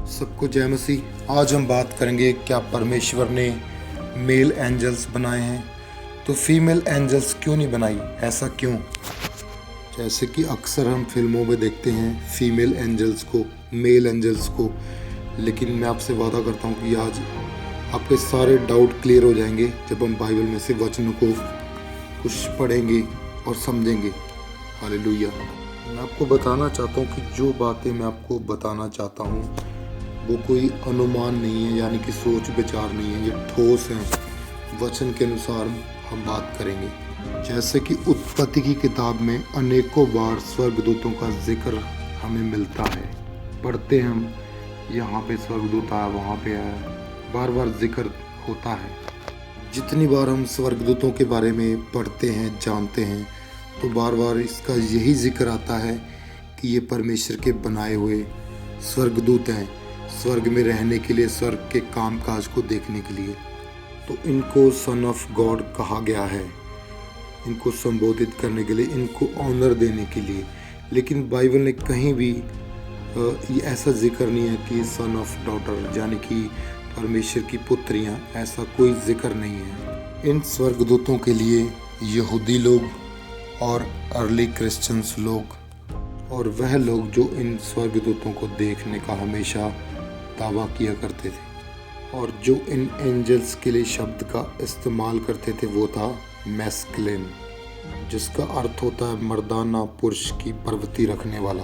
सबको जय मसीह। आज हम बात करेंगे क्या परमेश्वर ने मेल एंजल्स बनाए हैं तो फीमेल एंजल्स क्यों नहीं बनाई, ऐसा क्यों। जैसे कि अक्सर हम फिल्मों में देखते हैं फीमेल एंजल्स को, मेल एंजल्स को, लेकिन मैं आपसे वादा करता हूँ कि आज आपके सारे डाउट क्लियर हो जाएंगे जब हम बाइबल में से वचनों को कुछ पढ़ेंगे और समझेंगे। हालेलुया। मैं आपको बताना चाहता हूँ कि जो बातें मैं आपको बताना चाहता हूँ वो कोई अनुमान नहीं है, यानी कि सोच विचार नहीं है, ये ठोस हैं। वचन के अनुसार हम बात करेंगे। जैसे कि उत्पत्ति की किताब में अनेकों बार स्वर्गदूतों का जिक्र हमें मिलता है, पढ़ते हैं हम, यहाँ पे स्वर्गदूत आया, वहाँ पे आया, बार बार जिक्र होता है। जितनी बार हम स्वर्गदूतों के बारे में पढ़ते हैं, जानते हैं, तो बार बार इसका यही जिक्र आता है कि ये परमेश्वर के बनाए हुए स्वर्गदूत हैं, स्वर्ग में रहने के लिए, स्वर्ग के कामकाज को देखने के लिए। तो इनको सन ऑफ गॉड कहा गया है, इनको संबोधित करने के लिए, इनको ऑनर देने के लिए। लेकिन बाइबल ने कहीं भी ये ऐसा जिक्र नहीं है कि सन ऑफ डॉटर, यानी कि परमेश्वर की पुत्रियां, ऐसा कोई जिक्र नहीं है। इन स्वर्गदूतों के लिए यहूदी लोग और अर्ली क्रिश्चियंस लोग और वह लोग जो इन स्वर्गदूतों को देखने का हमेशा दावा किया करते थे और जो इन एंजल्स के लिए शब्द का इस्तेमाल करते थे वो था मैस्कुलिन, जिसका अर्थ होता है मर्दाना, पुरुष की प्रवृत्ति रखने वाला।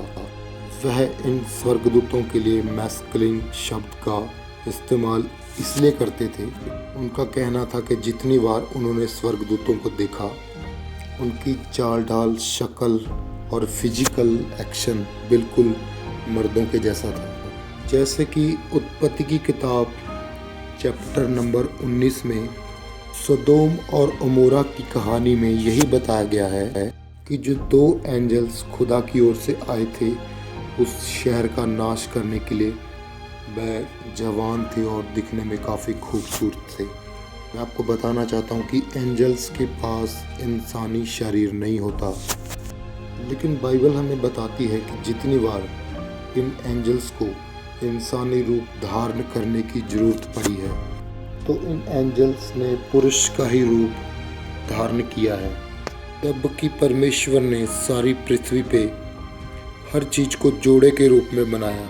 वह इन स्वर्गदूतों के लिए मैस्कुलिन शब्द का इस्तेमाल इसलिए करते थे, उनका कहना था कि जितनी बार उन्होंने स्वर्गदूतों को देखा उनकी चाल ढाल, शक्ल और फिजिकल एक्शन बिल्कुल मर्दों के जैसा था। जैसे कि उत्पत्ति की किताब चैप्टर नंबर 19 में सदोम और अमोरा की कहानी में यही बताया गया है कि जो दो एंजल्स खुदा की ओर से आए थे उस शहर का नाश करने के लिए, वह जवान थे और दिखने में काफ़ी खूबसूरत थे। मैं आपको बताना चाहता हूँ कि एंजल्स के पास इंसानी शरीर नहीं होता, लेकिन बाइबल हमें बताती है कि जितनी बार इन एंजल्स को इंसानी रूप धारण करने की ज़रूरत पड़ी है तो इन एंजल्स ने पुरुष का ही रूप धारण किया है। जबकि परमेश्वर ने सारी पृथ्वी पे हर चीज़ को जोड़े के रूप में बनाया,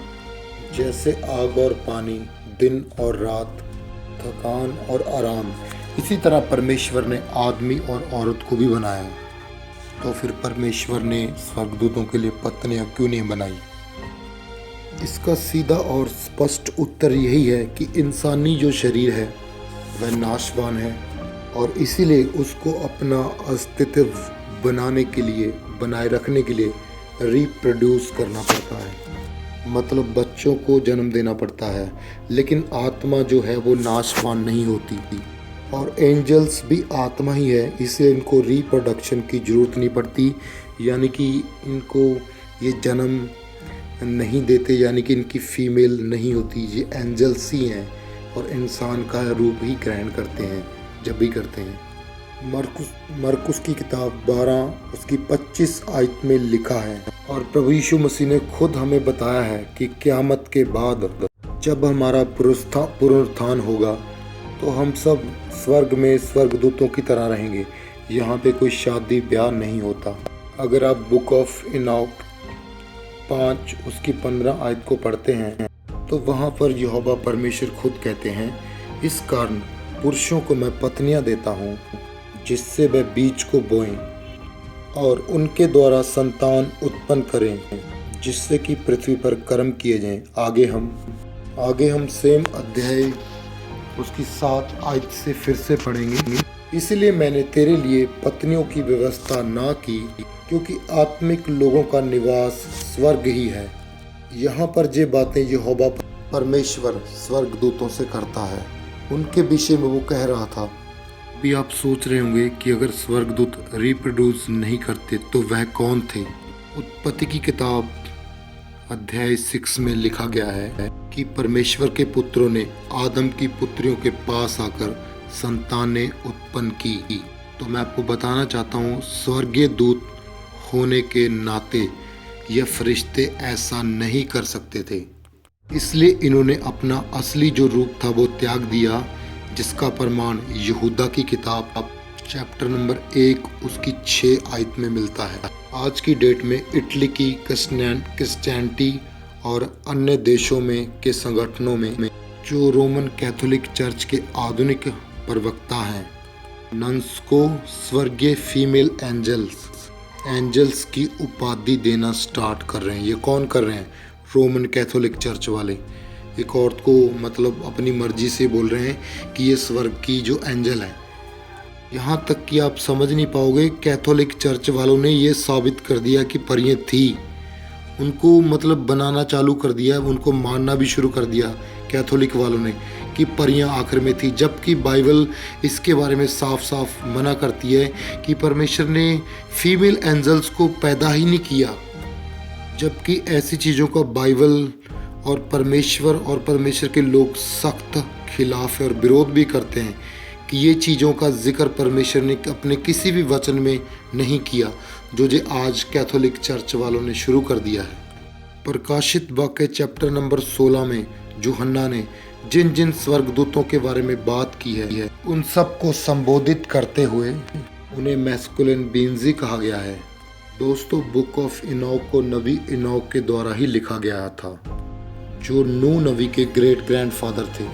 जैसे आग और पानी, दिन और रात, थकान और आराम, इसी तरह परमेश्वर ने आदमी और औरत को भी बनाया। तो फिर परमेश्वर ने स्वर्गदूतों के लिए पत्नियां क्यों नहीं बनाई? इसका सीधा और स्पष्ट उत्तर यही है कि इंसानी जो शरीर है वह नाशवान है और इसीलिए उसको अपना अस्तित्व बनाने के लिए, बनाए रखने के लिए रिप्रोड्यूस करना पड़ता है, मतलब बच्चों को जन्म देना पड़ता है। लेकिन आत्मा जो है वो नाशवान नहीं होती और एंजल्स भी आत्मा ही है, इसलिए इनको रिप्रोडक्शन की ज़रूरत नहीं पड़ती, यानी कि इनको ये जन्म नहीं देते, यानी कि इनकी फीमेल नहीं होती। ये एंजल्स ही हैं और इंसान का रूप ही ग्रहण करते हैं जब भी करते हैं। मरकुस की किताब 12 उसकी 25 आयत में लिखा है और प्रभु यीशु मसीह ने खुद हमें बताया है कि क़यामत के बाद जब हमारा पुनरुत्थान होगा तो हम सब स्वर्ग में स्वर्गदूतों की तरह रहेंगे। यहाँ पे कोई शादी ब्याह नहीं होता। अगर आप बुक ऑफ इनॉक 5 उसकी 15 आयत को पढ़ते हैं तो वहाँ पर यहोवा परमेश्वर खुद कहते हैं, इस कारण पुरुषों को मैं पत्नियाँ देता हूँ जिससे वह बीज को बोएं और उनके द्वारा संतान उत्पन्न करें, जिससे कि पृथ्वी पर कर्म किए जाएं। आगे हम सेम अध्याय उसकी 7 आयत से फिर से पढ़ेंगे। इसलिए मैंने तेरे लिए पत्नियों की व्यवस्था ना की, क्योंकि आत्मिक लोगों का निवास स्वर्ग ही है। यहाँ पर जे बातें यहोवा परमेश्वर स्वर्गदूतों से करता है उनके विषय में वो कह रहा था। भी आप सोच रहे होंगे कि अगर स्वर्गदूत रिप्रोड्यूस नहीं करते तो वह कौन थे? उत्पत्ति की किताब अध्याय 6 में लिखा गया है कि परमेश्वर के पुत्रों ने आदम की पुत्रियों के पास आकर संतानें उत्पन्न की। तो मैं आपको बताना चाहता हूँ, स्वर्गीय दूत होने के नाते यह फरिश्ते ऐसा नहीं कर सकते थे। इसलिए इन्होंने अपना असली जो रूप था वो त्याग दिया, जिसका प्रमाण यहूदा की किताब चैप्टर नंबर 1 उसकी 6 आयत में मिलता है। आज की डेट में इटली की क्रिश्चियनिटी और अन्य देशों में के संगठनों में जो रोमन कैथोलिक चर्च के आधुनिक प्रवक्ता हैं, नन्स को स्वर्गीय फीमेल एंजल्स की उपाधि देना स्टार्ट कर रहे हैं। ये कौन कर रहे हैं? रोमन कैथोलिक चर्च वाले एक औरत को मतलब अपनी मर्जी से बोल रहे हैं कि ये स्वर्ग की जो एंजल है। यहाँ तक कि आप समझ नहीं पाओगे, कैथोलिक चर्च वालों ने ये साबित कर दिया कि परियां थी, उनको मतलब बनाना चालू कर दिया, उनको मानना भी शुरू कर दिया कैथोलिक वालों ने कि परियां आखिर में थी, जबकि बाइबल इसके बारे में साफ साफ मना करती है कि परमेश्वर ने फीमेल एंजल्स को पैदा ही नहीं किया। जबकि ऐसी चीज़ों का बाइबल और परमेश्वर के लोग सख्त खिलाफ है और विरोध भी करते हैं कि ये चीज़ों का जिक्र परमेश्वर ने अपने किसी भी वचन में नहीं किया, जो आज कैथोलिक चर्च वालों ने शुरू कर दिया है। प्रकाशित वाक्य चैप्टर नंबर 16 में यूहन्ना ने जिन जिन स्वर्गदूतों के बारे में बात की है उन सब को संबोधित करते हुए उन्हें मैस्कुलिन बीइंग्स ही कहा गया है। दोस्तों, बुक ऑफ इनॉक को नबी इनॉक के द्वारा ही लिखा गया था, जो नूह नबी के ग्रेट ग्रैंडफादर थे।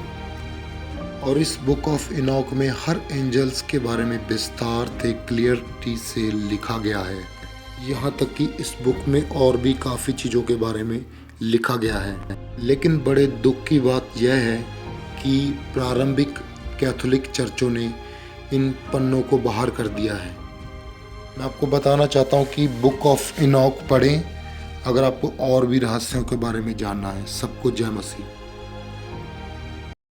और इस बुक ऑफ इनॉक में हर एंजल्स के बारे में विस्तार से क्लियरिटी से लिखा गया है। यहाँ तक कि इस बुक में और भी काफ़ी चीज़ों के बारे में लिखा गया है। लेकिन बड़े दुख की बात यह है कि प्रारंभिक कैथोलिक चर्चों ने इन पन्नों को बाहर कर दिया है। मैं आपको बताना चाहता हूँ कि बुक ऑफ इनॉक पढ़ें अगर आपको और भी रहस्यों के बारे में जानना है। सबको जय मसीह।